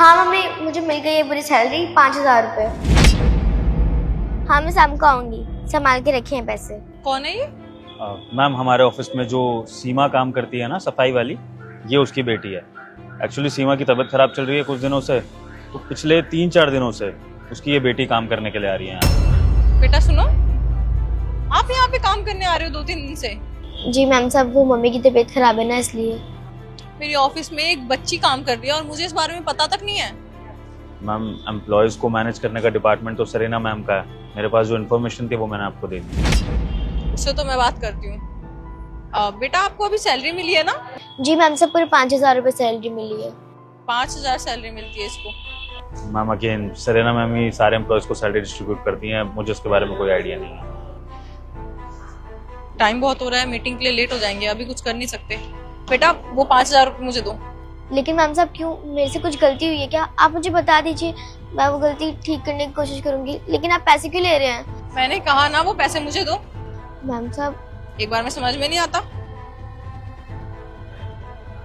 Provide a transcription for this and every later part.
हाँ मम्मी, मुझे मिल गई है पूरी सैलरी, 5,000 रुपये। हाँ मैं शाम को आऊंगी, संभाल के रखे हैं पैसे। कौन है ये? मैम हमारे ऑफिस में जो सीमा काम करती है ना सफाई वाली, ये उसकी बेटी है। एक्चुअली सीमा की तबीयत खराब चल रही है कुछ दिनों से, तो पिछले 3-4 दिनों से उसकी ये बेटी काम करने के लिए आ रही है यहाँ। बेटा सुनो, आप यहाँ पे काम करने आ रहे हो 2-3 दिन से? जी मैम साहब, वो मम्मी की तबीयत खराब है ना, इसलिए। मेरी ऑफिस में एक बच्ची काम कर रही है और मुझे इस बारे में पता तक नहीं है। मैम एम्प्लॉयज़ को मैनेज करने का डिपार्टमेंट तो सरीना मैम का है। मेरे पास जो इन्फॉर्मेशन थी वो मैंने आपको दे दी। उससे तो मैं बात करती हूँ। बेटा आपको अभी सैलरी मिली है ना? जी मैम साहब, पूरे 5,000 रुपये सैलरी मिली है। 5,000 सैलरी मिलती है इसको। मैम अगेन सरीना मैम ही सारे एम्प्लॉयज़ को सैलरी डिस्ट्रीब्यूट करती हैं, मुझे उसके बारे में कोई आइडिया नहीं है। टाइम बहुत हो रहा है, मीटिंग के लिए लेट हो जाएंगे, अभी कुछ कर नहीं सकते। बेटा वो 5,000 रुपये मुझे दो। लेकिन मैम साहब क्यों, मेरे से कुछ गलती हुई है क्या? आप मुझे बता दीजिए, मैं वो गलती ठीक करने की कोशिश करूंगी। लेकिन आप पैसे क्यों ले रहे हैं? मैंने कहा ना वो पैसे मुझे दो। मैम साहब, एक बार में समझ में नहीं आता।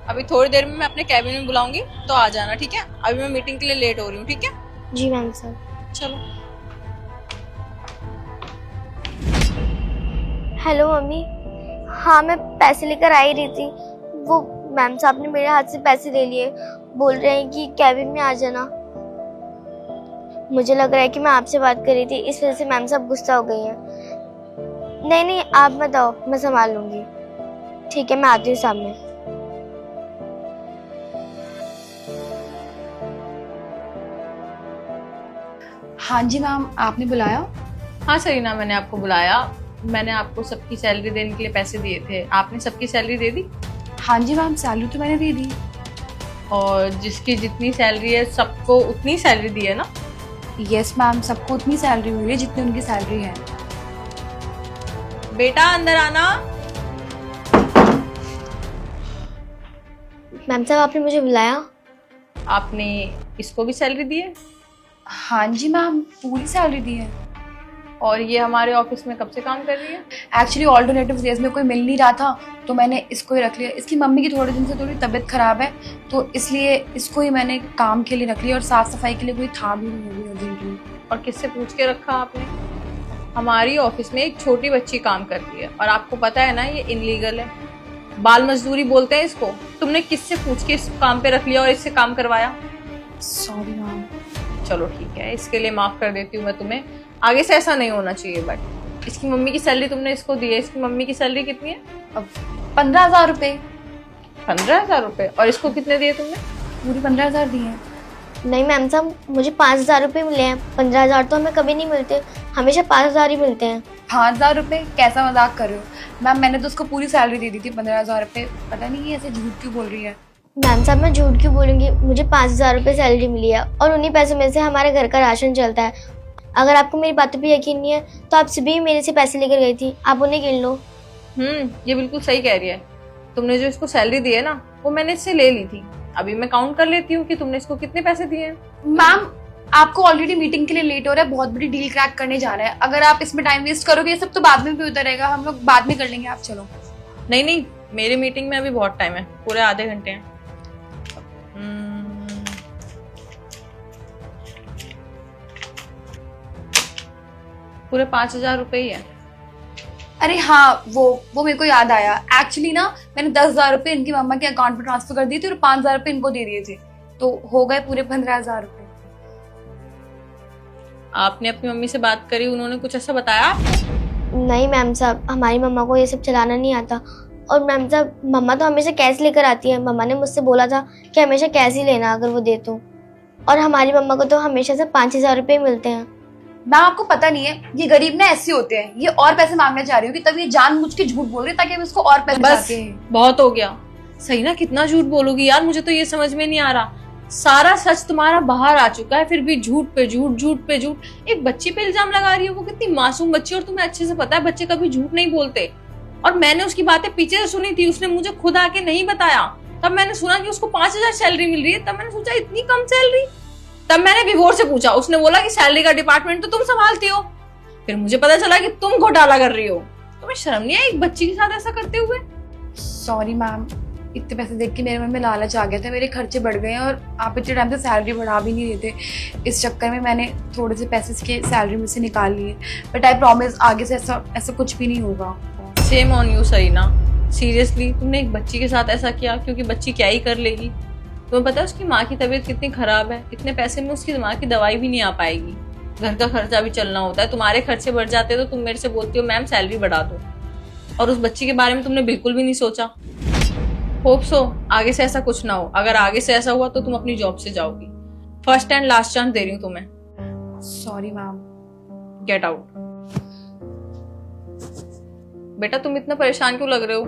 अभी थोड़ी देर में मैं अपने कैबिन में बुलाऊंगी तो आ जाना, ठीक है? अभी मैं मीटिंग के लिए लेट हो रही हूँ, ठीक है? जी मैम साहब। चलो। Hello mummy. हाँ मैं पैसे लेकर आ ही रही थी, वो मैम साहब ने मेरे हाथ से पैसे ले लिए, बोल रहे हैं कि कैबिन में आ जाना। मुझे लग रहा है कि मैं आपसे बात कर रही थी, इस वजह से मैम साहब गुस्सा हो गई हैं। नहीं नहीं, आप मत आओ, मैं संभाल लूंगी। ठीक है, मैं आती हूँ सामने। हाँ जी मैम, आपने बुलाया? हाँ सरीना, मैंने आपको बुलाया। मैंने आपको सबकी सैलरी देने के लिए पैसे दिए थे, आपने सबकी सैलरी दे दी? हाँ जी मैम, सैलरी तो मैंने दे दी। और जिसकी जितनी सैलरी है सबको उतनी सैलरी दी है ना? यस मैम, सबको उतनी सैलरी हुई है जितनी उनकी सैलरी है। बेटा अंदर आना। मैम साहब आपने मुझे बुलाया? आपने इसको भी सैलरी दी है? हाँ जी मैम, पूरी सैलरी दी है। और ये हमारे ऑफिस में कब से काम कर रही है? एक्चुअली ऑल्टरनेटिव डेज में कोई मिल नहीं रहा था तो मैंने इसको ही रख लिया। इसकी मम्मी की थोड़े दिन से थोड़ी तबीयत खराब है तो इसलिए इसको ही मैंने काम के लिए रख लिया, और साफ सफाई के लिए कोई था भी नहीं अर्जेंटली। और किससे पूछ के रखा आपने? हमारी ऑफिस में एक छोटी बच्ची काम कर रही है और आपको पता है ना ये इनलीगल है, बाल मजदूरी बोलते हैं इसको। तुमने किससे पूछ के इस काम पे रख लिया और इससे काम करवाया? Sorry ma'am. चलो ठीक है, इसके लिए माफ कर देती हूँ मैं तुम्हें, आगे से ऐसा नहीं होना चाहिए। बट इसकी मम्मी की सैलरी तुमने इसको दी है, इसकी मम्मी की सैलरी कितनी है? अब 15,000 रुपये। 15,000 रुपये? और इसको कितने दिए तुमने? पूरी 15,000 दिए हैं। नहीं मैम साहब, मुझे 5,000 रुपये मिले हैं। 15,000 तो हमें कभी नहीं मिलते, हमेशा 5,000 ही मिलते हैं। 5,000 रुपये? कैसा मजाक कर रहे हो मैम, मैंने तो उसको पूरी सैलरी दे दी थी 15,000 रुपये। पता नहीं ये ऐसे झूठ क्यों बोल रही है। मैम साहब मैं झूठ क्यों बोलूँगी, मुझे 5,000 रुपये सैलरी मिली है और उन्हीं पैसों में से हमारे घर का राशन चलता है। अगर आपको मेरी बातों पे यकीन नहीं है तो आप सुबह ही मेरे से पैसे लेकर गई थी, आप उन्हें गिन लो। ये बिल्कुल सही कह रही है। तुमने जो इसको सैलरी दी है ना वो मैंने इससे ले ली थी। अभी मैं काउंट कर लेती हूँ कि तुमने इसको कितने पैसे दिए हैं। मैम आपको ऑलरेडी मीटिंग के लिए लेट हो रहा है, बहुत बड़ी डील क्रैक करने जा रहा है। अगर आप इसमें टाइम वेस्ट करोगे ये सब तो बाद में भी होता रहेगा, हम लोग बाद में कर लेंगे, आप चलो। नहीं नहीं, मेरी मीटिंग में अभी बहुत टाइम है, पूरे आधे घंटे हैं। पूरे 5,000 रुपये ही है। अरे हाँ, वो मेरे को याद आया। एक्चुअली ना मैंने 10,000 रुपये इनकी मम्मा के अकाउंट में ट्रांसफर कर दिए थे और 5,000 रुपये इनको दे दिए थे, तो हो गए पूरे 15,000 रुपये। आपने अपनी मम्मी से बात करी, उन्होंने कुछ ऐसा बताया आपको? नहीं मैम साहब, हमारी मम्मा को ये सब चलाना नहीं आता। और मैम साहब मम्मा तो हमेशा कैश लेकर आती है, मम्मा ने मुझसे बोला था कि हमेशा कैश ही लेना अगर वो दे तो। और हमारी मम्मा को तो हमेशा से 5,000 रुपये मिलते हैं। मैम आपको पता नहीं है, ये गरीब ना ऐसे होते हैं, ये और पैसे मांगने जा रही होगी तब ये जानबूझ के झूठ बोल रही है ताकि हम इसको और पैसे बस देते हैं। बहुत हो गया। सही ना, कितना झूठ बोलोगी यार, मुझे तो ये समझ में नहीं आ रहा। सारा सच तुम्हारा बाहर आ चुका है, फिर भी झूठ पे झूठ, झूठ पे झूठ। एक बच्ची पे इल्जाम लगा रही हो, वो कितनी मासूम बच्ची, और तुम्हें अच्छे से पता है बच्चे कभी झूठ नहीं बोलते। और मैंने उसकी बातें पीछे से सुनी थी, उसने मुझे खुद आके नहीं बताया। तब मैंने सुना कि उसको 5,000 सैलरी मिल रही है, तब मैंने सोचा इतनी कम सैलरी। तब मैंने विभोर से पूछा, उसने बोला कि सैलरी का डिपार्टमेंट तो तुम संभालती हो। फिर मुझे पता चला कि तुम घोटाला कर रही हो। तुम्हें शर्म नहीं है एक बच्ची के साथ ऐसा करते हुए? सॉरी मैम, इतने पैसे देख के मेरे मन में लालच आ गया था, मेरे खर्चे बढ़ गए हैं और आप इतने टाइम से सैलरी बढ़ा भी नहीं रहे थे। इस चक्कर में मैंने थोड़े से पैसे इसके सैलरी में से निकाल लिए, बट आई प्रॉमिस आगे से ऐसा कुछ भी नहीं होगा। Shame on you Serena, seriously तुमने एक बच्ची के साथ ऐसा किया, क्योंकि बच्ची क्या ही कर लेगी। तुम्हें पता है उसकी माँ की तबीयत कितनी खराब है, इतने पैसे में उसकी माँ की दवाई भी नहीं आ पाएगी, घर का खर्चा भी चलना होता है, तुम्हारे खर्चे बढ़ जाते हैं तो तुम मेरे से बोलती हो मैम सैलरी बढ़ा दो, और उस बच्ची के बारे में तुमने बिल्कुल भी नहीं सोचा। होप सो आगे से ऐसा कुछ ना हो, अगर आगे से ऐसा हुआ तो तुम अपनी जॉब से जाओगी। फर्स्ट एंड लास्ट चांस दे रही हूँ तुम्हें। Sorry ma'am. Get out. बेटा तुम इतना परेशान क्यों लग रहे हो?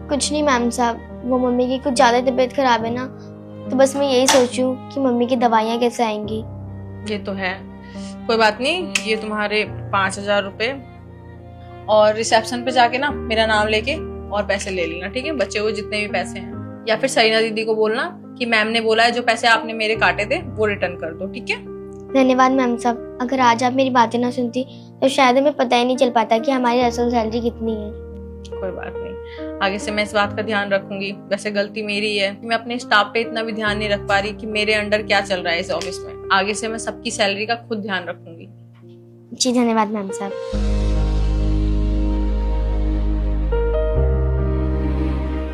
कुछ नहीं मैम साहब, वो मम्मी की कुछ ज़्यादा तबीयत खराब है ना, तो बस मैं यही सोचूं कि मम्मी की दवाइयाँ कैसे आएंगी। ये तो है, कोई बात नहीं, ये तुम्हारे 5,000 रुपए, और रिसेप्शन पे जाके ना मेरा नाम लेके और पैसे ले लेना, ठीक है? बच्चे हुए जितने भी पैसे हैं, या फिर सरीना दीदी को बोलना कि मैम ने बोला है जो पैसे आपने मेरे काटे थे वो रिटर्न कर दो, ठीक है? धन्यवाद मैम साहब, अगर आज आप मेरी बातें ना सुनती तो शायद हमें पता ही नहीं चल पाता कि हमारी असल सैलरी कितनी है। कोई बात नहीं, आगे से मैं इस बात का ध्यान रखूंगी। वैसे गलती मेरी है, मैं अपने स्टाफ पे इतना भी ध्यान नहीं रख पा रही कि मेरे अंडर क्या चल रहा है इस ऑफिस में। आगे से मैं सबकी सैलरी का खुद ध्यान रखूंगी। जी धन्यवाद मैम साहब।